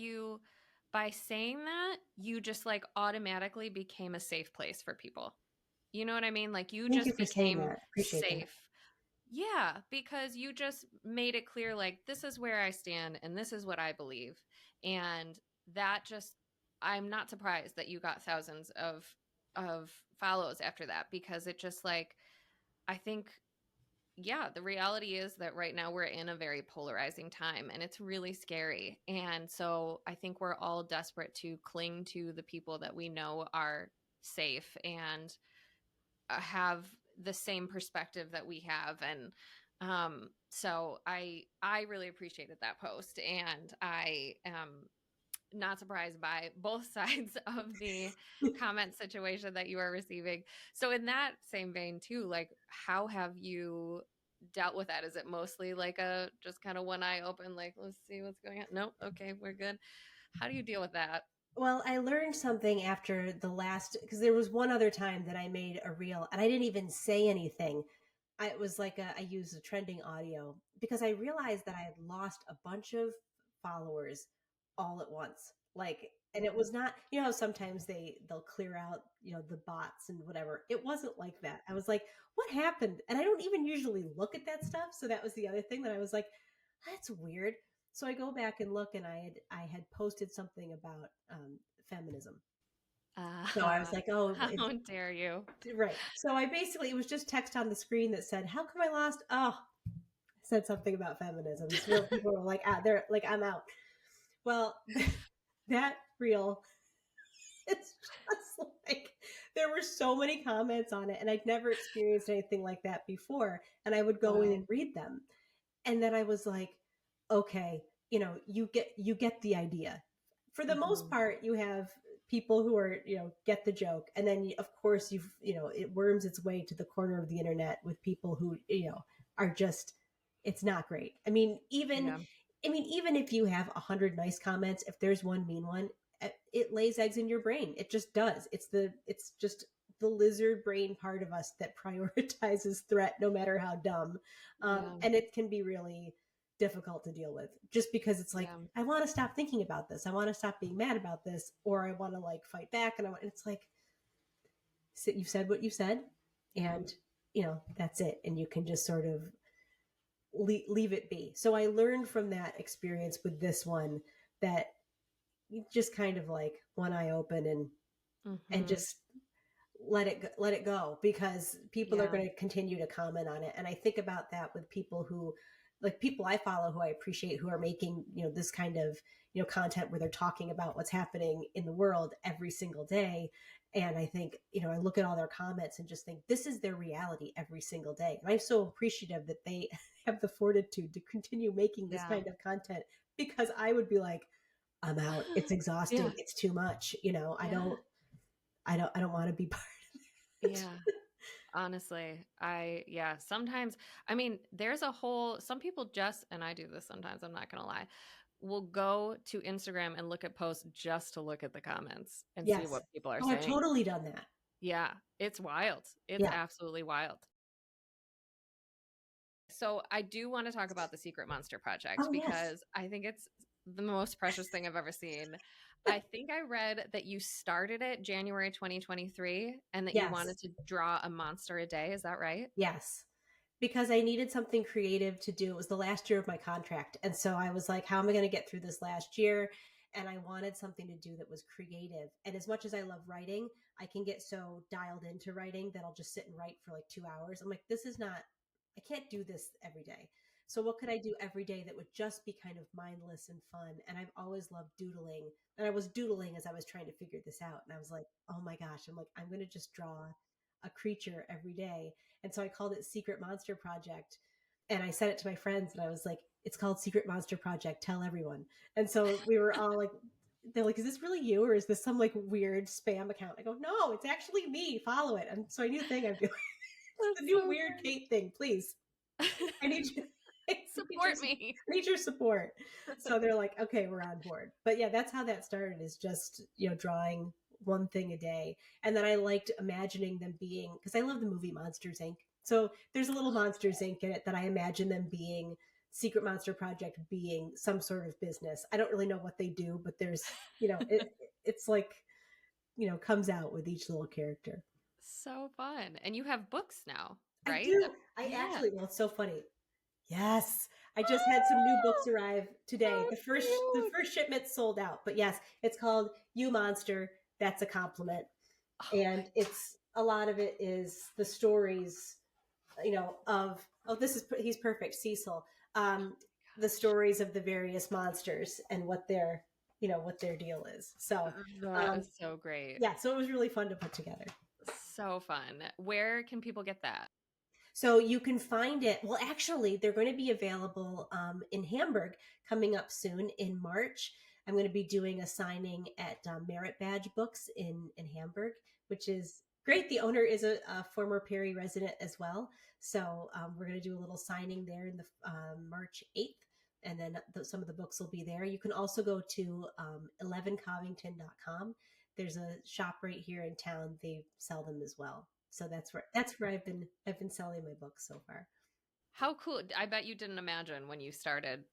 by saying that, you just like automatically became a safe place for people. You know what I mean? Like you just became safe. That. Yeah, because you just made it clear, like, this is where I stand and this is what I believe. And that I'm not surprised that you got thousands of follows after that, because it just like, I think, the reality is that right now we're in a very polarizing time and it's really scary. And so I think we're all desperate to cling to the people that we know are safe and have the same perspective that we have. And so I really appreciated that post, and I am not surprised by both sides of the comment situation that you are receiving. So in that same vein too, like, how have you dealt with that? Is it mostly like a just kind of one eye open, like, let's see what's going on? No, okay, we're good. How do you deal with that? Well, I learned something after because there was one other time that I made a reel and I didn't even say anything. It was like I used a trending audio because I realized that I had lost a bunch of followers all at once. Like, and it was not, how sometimes they'll clear out, the bots and whatever. It wasn't like that. I was like, what happened? And I don't even usually look at that stuff. So that was the other thing that I was like, that's weird. So I go back and look, and I had posted something about feminism. So I was like, oh, how dare you? Right. So it was just text on the screen that said, how come I lost? Oh, I said something about feminism. So people were like, they're like, I'm out. Well, that reel, it's just like, there were so many comments on it, and I'd never experienced anything like that before. And I would go in and read them. And then I was like, okay, you get the idea. For the most part, you have people who are, get the joke. And then of course it worms its way to the corner of the internet with people who, are just, it's not great. I mean, even if you have 100 nice comments, if there's one mean one, it lays eggs in your brain. It just does. It's just the lizard brain part of us that prioritizes threat, no matter how dumb. And it can be really difficult to deal with, just because it's like, I want to stop thinking about this. I want to stop being mad about this, or I want to like fight back. And it's like, you've said what you said, and that's it. And you can just sort of leave it be. So I learned from that experience with this one that you just kind of like one eye open and Mm-hmm. just let it go, because people are Yeah. going to continue to comment on it. And I think about that with people who, like, people I follow who I appreciate, who are making, this kind of, content where they're talking about what's happening in the world every single day. And I think, I look at all their comments and just think this is their reality every single day. And I'm so appreciative that they have the fortitude to continue making this Yeah. kind of content, because I would be like, I'm out. It's exhausting. Yeah. It's too much. Yeah. I don't want to be part of it. Yeah. Honestly, yeah, sometimes, I mean, there's a whole, some people just, and I do this sometimes, I'm not going to lie, will go to Instagram and look at posts just to look at the comments and see Yes. what people are Oh, I've saying. totally done that. Yeah, it's wild. It's Yeah. absolutely wild. So I do want to talk about the Secret Monster Project Oh, yes. because I think it's the most precious thing I've ever seen. I think I read that you started it January 2023 and that you Yes. wanted to draw a monster a day. Is that right? Yes. Because I needed something creative to do. It was the last year of my contract. And so I was like, how am I going to get through this last year? And I wanted something to do that was creative. And as much as I love writing, I can get so dialed into writing that I'll just sit and write for like 2 hours. I'm like, this is not, I can't do this every day. So what could I do every day that would just be kind of mindless and fun? And I've always loved doodling. And I was doodling as I was trying to figure this out. And I was like, oh my gosh, I'm like, I'm going to just draw a creature every day. And so I called it Secret Monster Project. And I sent it to my friends and I was like, it's called Secret Monster Project. Tell everyone. And so we were all like, they're like, is this really you? Or is this some like weird spam account? I go, no, it's actually me. Follow it. And so I knew the thing I'd be like, it's the That's new so weird Kate thing. Please. I need you. Support me. I need your support. So they're like, okay, we're on board. But yeah, that's how that started, is just, drawing one thing a day. And then I liked imagining them being, because I love the movie Monsters Inc. So there's a little Monsters Inc. in it that I imagine them being, Secret Monster Project being some sort of business. I don't really know what they do, but there's, it's like, comes out with each little character. So fun. And you have books now, I right? do. I Yeah. actually, well, it's so funny. Yes. I just had some new books arrive today. So The cute. first shipment sold out. But yes, it's called You Monster. That's a compliment. Oh my And it's a lot of it is the stories, of, oh, he's perfect, Cecil. Um the gosh. stories of the various monsters and what their deal is. So, That um is so great. yeah, so it was really fun to put together. So fun. Where can people get that? So you can find it. Well, actually, they're going to be available in Hamburg coming up soon in March. I'm going to be doing a signing at Merit Badge Books in Hamburg, which is great. The owner is a former Perry resident as well. So we're going to do a little signing there in the March 8th. And then some of the books will be there. You can also go to 11covington.com. There's a shop right here in town. They sell them as well. So that's where I've been selling my books so far. How cool. I bet you didn't imagine when you started,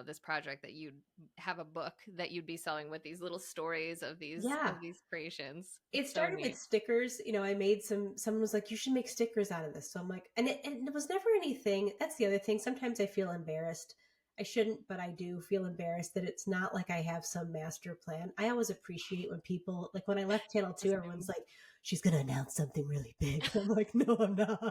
this project that you'd have a book that you'd be selling with these little stories of these Yeah. creations. It It's so started with neat. stickers. I made someone was like, you should make stickers out of this. So I'm like, and it was never anything. That's the other thing. Sometimes I feel embarrassed. I shouldn't, but I do feel embarrassed that it's not like I have some master plan. I always appreciate when people, like when I left Channel 2, everyone's like, she's going to announce something really big. I'm like, no, I'm not.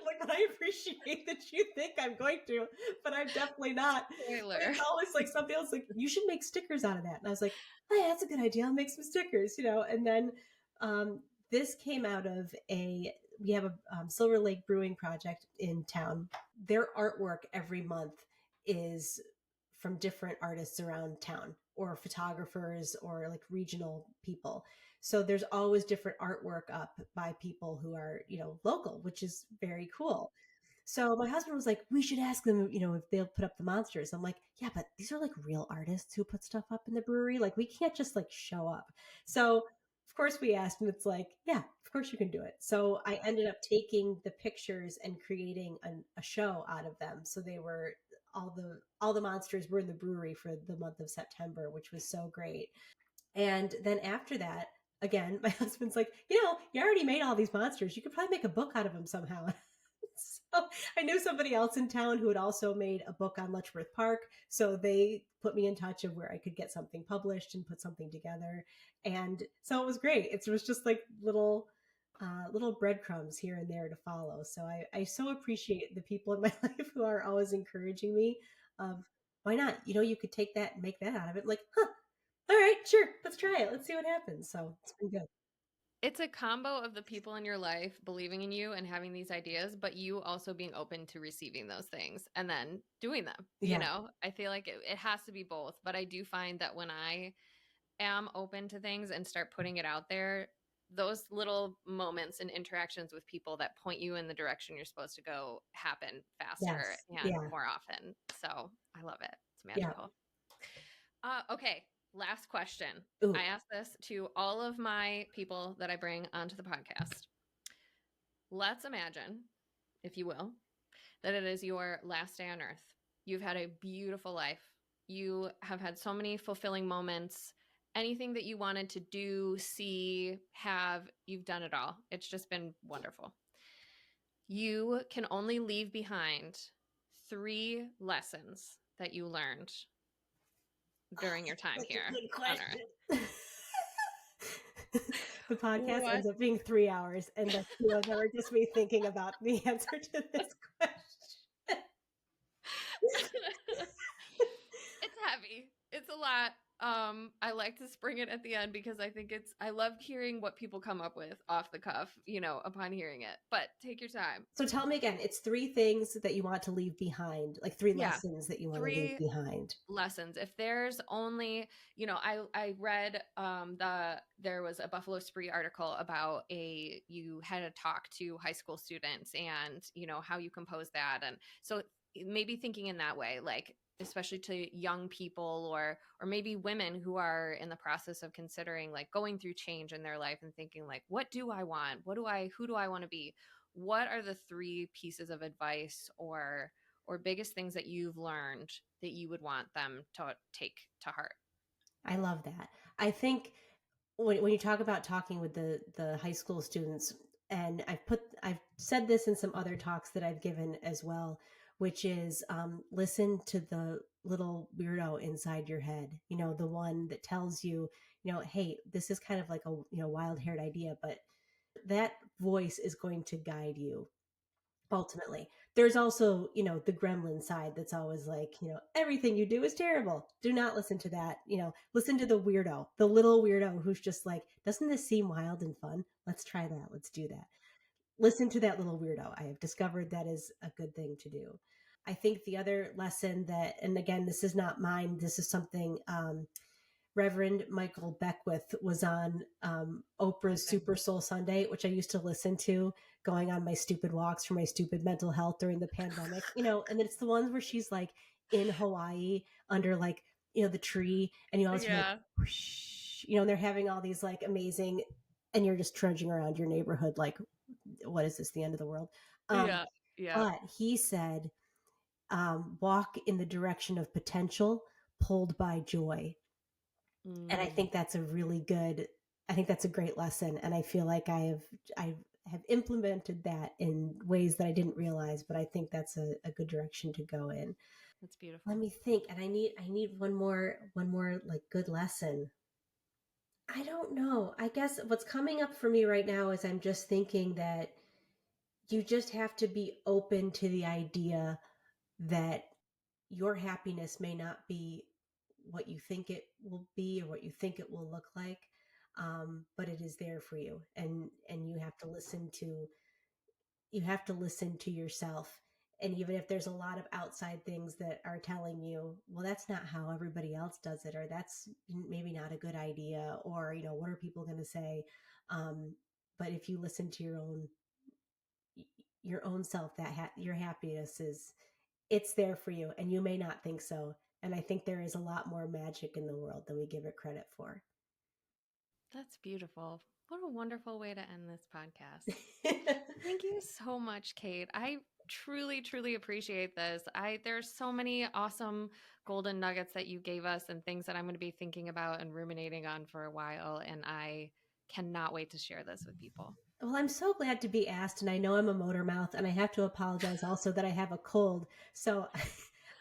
Like, I appreciate that you think I'm going to, but I'm definitely not. But Spoiler. it's always like somebody else like, you should make stickers out of that. And I was like, oh yeah, that's a good idea. I'll make some stickers. And then um, this came out of we have a Silver Lake Brewing project in town. Their artwork every month is from different artists around town, or photographers, or like regional people. So there's always different artwork up by people who are, local, which is very cool. So my husband was like, we should ask them, if they'll put up the monsters. I'm like, yeah, but these are like real artists who put stuff up in the brewery. Like, we can't just like show up. So of course we asked, and it's like, yeah, of course you can do it. So I ended up taking the pictures and creating a show out of them. So they were, all the monsters were in the brewery for the month of September, which was so great. And then after that, again, my husband's like, you already made all these monsters. You could probably make a book out of them somehow. So I knew somebody else in town who had also made a book on Letchworth Park. So they put me in touch of where I could get something published and put something together. And so it was great. It was just like little breadcrumbs here and there to follow. So I so appreciate the people in my life who are always encouraging me of why not? You could take that and make that out of it. I'm like, huh, all right, sure, let's try it. Let's see what happens. So it's been good. It's a combo of the people in your life believing in you and having these ideas, but you also being open to receiving those things and then doing them. Yeah. I feel like it has to be both. But I do find that when I am open to things and start putting it out there, those little moments and interactions with people that point you in the direction you're supposed to go happen faster Yes. and Yeah. more often. So I love it. It's Yeah. magical. Okay, last question. I Ooh. ask this to all of my people that I bring onto the podcast. Let's imagine, if you will, that it is your last day on earth. You've had a beautiful life. You have had so many fulfilling moments. Anything that you wanted to do, see, have, you've done it all. It's just been wonderful. You can only leave behind 3 lessons that you learned during your time That's here a good on Earth. question. The podcast What? ends up being 3 hours, and the 2 of them are just me thinking about the answer to this question. It's heavy. It's a lot. I like to spring it at the end because I love hearing what people come up with off the cuff, upon hearing it. But take your time. So tell me again, it's 3 things that you want to leave behind, like 3 Yeah. lessons that you want to leave 3 behind. lessons. If there's only, I read there was a Buffalo Spree article about you had to talk to high school students and how you compose that, and so maybe thinking in that way, like especially to young people or maybe women who are in the process of considering like going through change in their life and thinking like, what do I want? Who do I want to be? What are the 3 pieces of advice or biggest things that you've learned that you would want them to take to heart? I love that. I think when you talk about talking with the high school students, and I've said this in some other talks that I've given as well, which is listen to the little weirdo inside your head. The one that tells you, hey, this is kind of like a wild haired idea, but that voice is going to guide you ultimately. There's also, the gremlin side that's always like, everything you do is terrible. Do not listen to that. Listen to the weirdo, the little weirdo who's just like, doesn't this seem wild and fun? Let's try that. Let's do that. Listen to that little weirdo. I have discovered that is a good thing to do. I think the other lesson that, and again, this is not mine, this is something Reverend Michael Beckwith was on Oprah's Okay. Super Soul Sunday, which I used to listen to going on my stupid walks for my stupid mental health during the pandemic. And it's the ones where she's like in Hawaii under like, the tree, and you always hear like, Yeah. whoosh, and they're having all these like amazing, and you're just trudging around your neighborhood like, what is this, the end of the world? Yeah. Yeah. But he said, walk in the direction of potential pulled by joy. And I think that's I think that's a great lesson. And I feel like I have implemented that in ways that I didn't realize, but I think that's a good direction to go in. That's beautiful. Let me think. And I need one more like good lesson. I don't know. I guess what's coming up for me right now is I'm just thinking that you just have to be open to the idea that your happiness may not be what you think it will be or what you think it will look like, but it is there for you, and you have to listen to yourself. And even if there's a lot of outside things that are telling you, well, that's not how everybody else does it, or that's maybe not a good idea, or what are people going to say, but if you listen to your own self, your happiness it's there for you, and you may not think so. And I think there is a lot more magic in the world than we give it credit for. That's beautiful. What a wonderful way to end this podcast. Thank you so much, Kate. I truly, truly appreciate this. There's so many awesome golden nuggets that you gave us and things that I'm going to be thinking about and ruminating on for a while. And I cannot wait to share this with people. Well, I'm so glad to be asked, and I know I'm a motor mouth, and I have to apologize also that I have a cold. So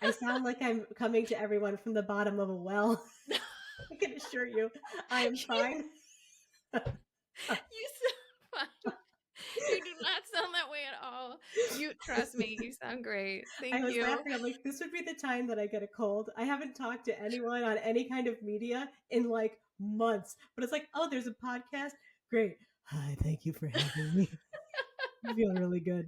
I sound like I'm coming to everyone from the bottom of a well. I can assure you, I am fine. You sound fine. You do not sound that way at all. You trust me. You sound great. I Thank was you. laughing. I'm like, this would be the time that I get a cold. I haven't talked to anyone on any kind of media in like months, but it's like, oh, there's a podcast. Great. Hi, thank you for having me. I feel really good.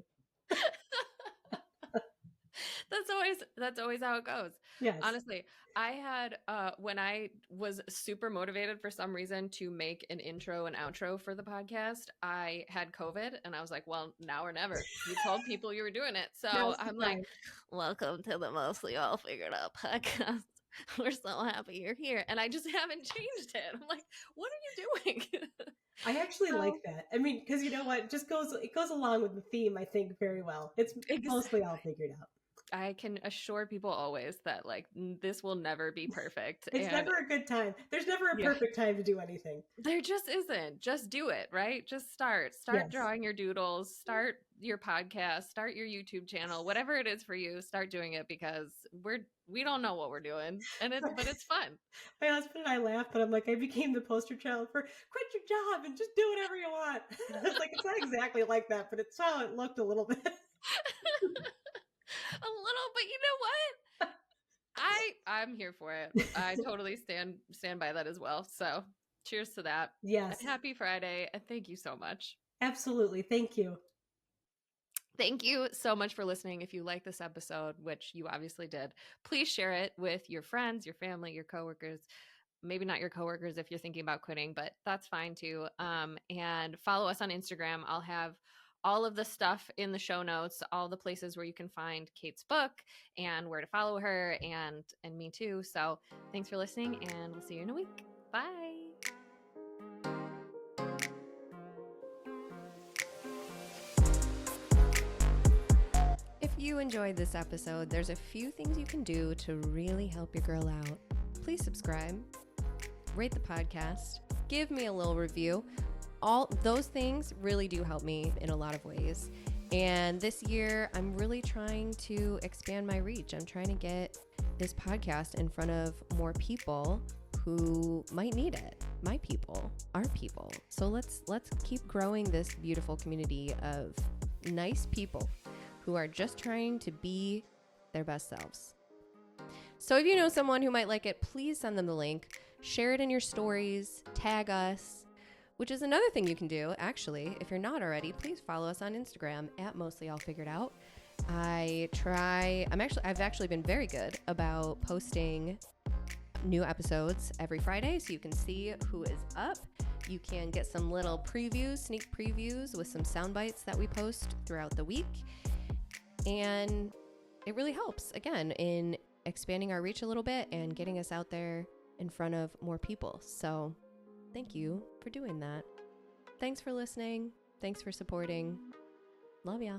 That's always how it goes. Yes. Honestly, I had when I was super motivated for some reason to make an intro and outro for the podcast, I had COVID and I was like, well, now or never. You told people you were doing it. So Now's the I'm like, time. welcome to the Mostly All Figured Out podcast. We're so happy you're here. And I just haven't changed it. I'm like, what are you doing? I actually like So that. I mean, because you know what, it goes along with the theme. I think very well. It's mostly all exactly. figured out. I can assure people always that like this will never be perfect. It's And never a good time. There's never a yeah, perfect time to do anything. there just isn't. Just do it, right? Just start. Start Yes. drawing your doodles, start your podcast, start your YouTube channel, whatever it is for you, start doing it because we don't know what we're doing. But it's fun. My husband and I laugh, but I'm like, I became the poster child for quit your job and just do whatever you want. It's like, it's not exactly like that, but it's how it looked a little bit. A little, but you know what? I'm here for it. I totally stand by that as well. So, cheers to that. Yes, Happy Friday, and thank you so much. absolutely. Thank you. Thank you so much for listening. If you like this episode, which you obviously did, please share it with your friends, your family, your coworkers. Maybe not your coworkers if you're thinking about quitting, but that's fine too. And follow us on Instagram. I'll have all of the stuff in the show notes, all the places where you can find Kate's book and where to follow her and me too. So thanks for listening, and we'll see you in a week. Bye. If you enjoyed this episode, there's a few things you can do to really help your girl out. Please subscribe, rate the podcast, give me a little review. All those things really do help me in a lot of ways. And this year, I'm really trying to expand my reach. I'm trying to get this podcast in front of more people who might need it. My people, our people. So let's keep growing this beautiful community of nice people who are just trying to be their best selves. So if you know someone who might like it, please send them the link, share it in your stories, tag us, which is another thing you can do, actually. If you're not already, please follow us on Instagram at Mostly All Figured Out. I've actually been very good about posting new episodes every Friday, so you can see who is up. You can get some little previews, sneak previews with some sound bites that we post throughout the week. And it really helps, again, in expanding our reach a little bit and getting us out there in front of more people. So thank you for doing that. Thanks for listening. Thanks for supporting. Love ya.